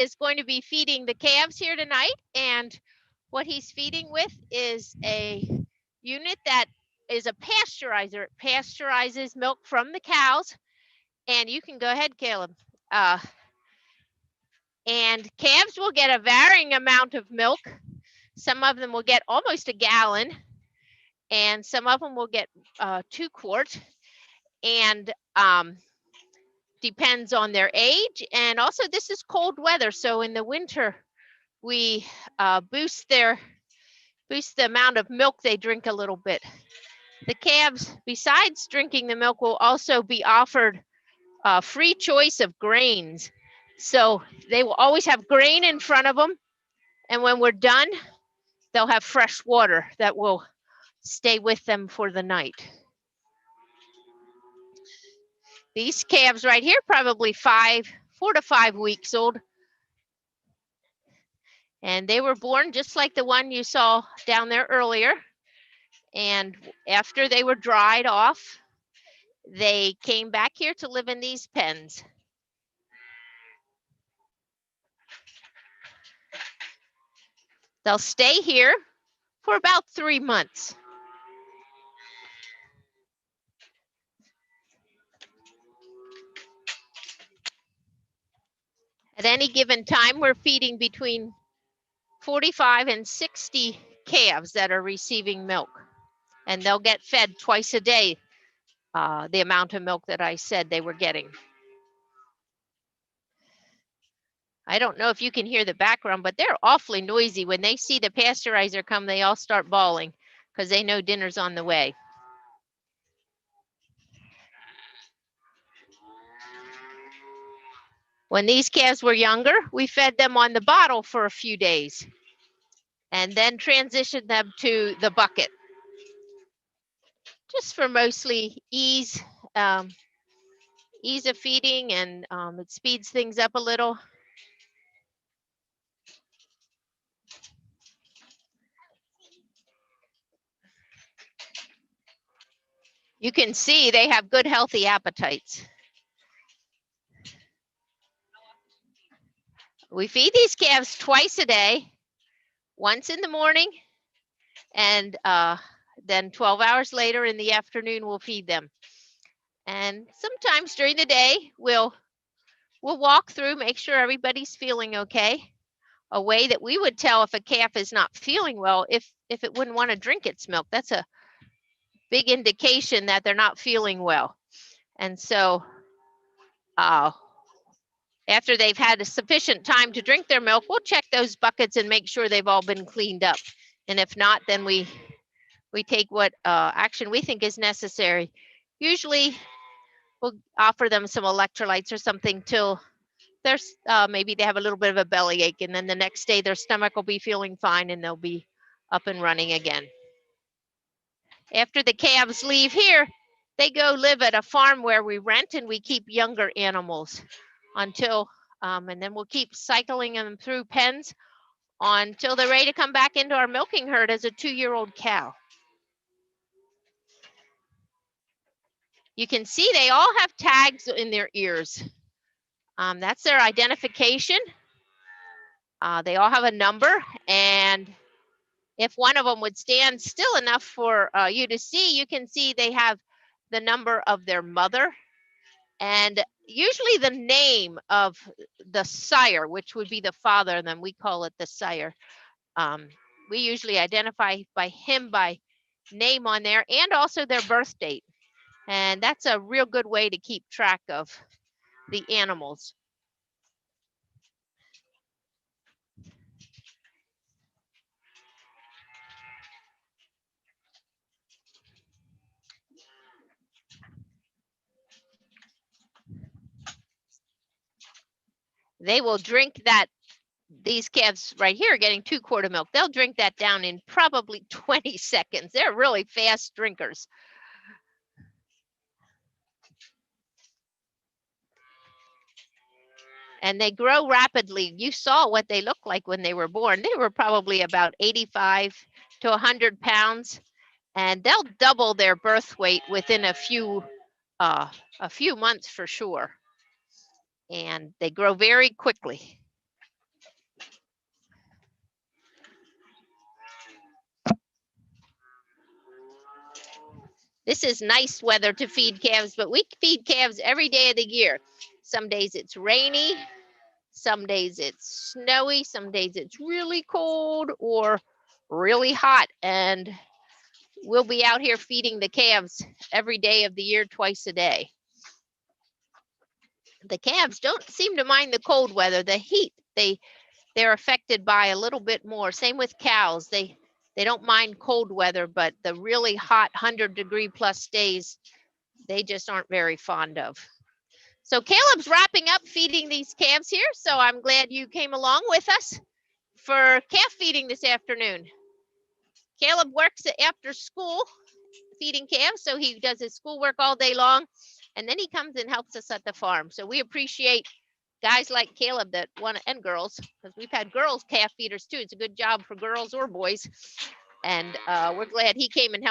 is going to be feeding the calves here tonight, and what he's feeding with is a unit that is a pasteurizer. It pasteurizes milk from the cows, and you can go ahead, Caleb. And calves will get a varying amount of milk. Some of them will get almost a gallon, and some of them will get 2 quarts, and depends on their age. And also this is cold weather, so in the winter we boost the amount of milk they drink a little bit. The calves, besides drinking the milk, will also be offered a free choice of grains. So they will always have grain in front of them, and when we're done, they'll have fresh water that will stay with them for the night. These calves right here, probably 4 to 5 weeks old. And they were born just like the one you saw down there earlier. And after they were dried off, they came back here to live in these pens. They'll stay here for about 3 months. At any given time, we're feeding between 45 and 60 calves that are receiving milk, and they'll get fed twice a day, the amount of milk that I said they were getting. I don't know if you can hear the background, but they're awfully noisy. When they see the pasteurizer come, they all start bawling because they know dinner's on the way. When these calves were younger, we fed them on the bottle for a few days and then transitioned them to the bucket, just for mostly ease of feeding, and it speeds things up a little. You can see they have good, healthy appetites. We feed these calves twice a day, once in the morning, and then 12 hours later in the afternoon, we'll feed them. And sometimes during the day, we'll walk through, make sure everybody's feeling okay. A way that we would tell if a calf is not feeling well, if it wouldn't want to drink its milk. That's a big indication that they're not feeling well. And so after they've had a sufficient time to drink their milk, we'll check those buckets and make sure they've all been cleaned up. And if not, then we take what action we think is necessary. Usually we'll offer them some electrolytes or something till there's maybe they have a little bit of a belly ache, and then the next day their stomach will be feeling fine and they'll be up and running again. After the calves leave here, they go live at a farm where we rent, and we keep younger animals until, and then we'll keep cycling them through pens until they're ready to come back into our milking herd as a 2-year-old cow. You can see they all have tags in their ears. That's their identification. They all have a number, and if one of them would stand still enough for you to see, you can see they have the number of their mother and usually the name of the sire, which would be the father, and then we call it the sire. We usually identify by him by name on there, and also their birth date. And that's a real good way to keep track of the animals. They will drink that. These calves right here are getting 2 quarts of milk. They'll drink that down in probably 20 seconds. They're really fast drinkers. And they grow rapidly. You saw what they looked like when they were born. They were probably about 85 to 100 pounds, and they'll double their birth weight within a few months for sure. And they grow very quickly. this is nice weather to feed calves, but we feed calves every day of the year. Some days it's rainy, some days it's snowy, some days it's really cold or really hot, and we'll be out here feeding the calves every day of the year, twice a day. The calves don't seem to mind the cold weather. The heat, they're affected by a little bit more. Same with cows. They don't mind cold weather, but the really hot 100-degree-plus days, they just aren't very fond of. So Caleb's wrapping up feeding these calves here. So I'm glad you came along with us for calf feeding this afternoon. Caleb works after school feeding calves, so he does his schoolwork all day long, and then he comes and helps us at the farm. So we appreciate guys like Caleb that want to, and girls, because we've had girls calf feeders too. It's a good job for girls or boys. And we're glad he came and helped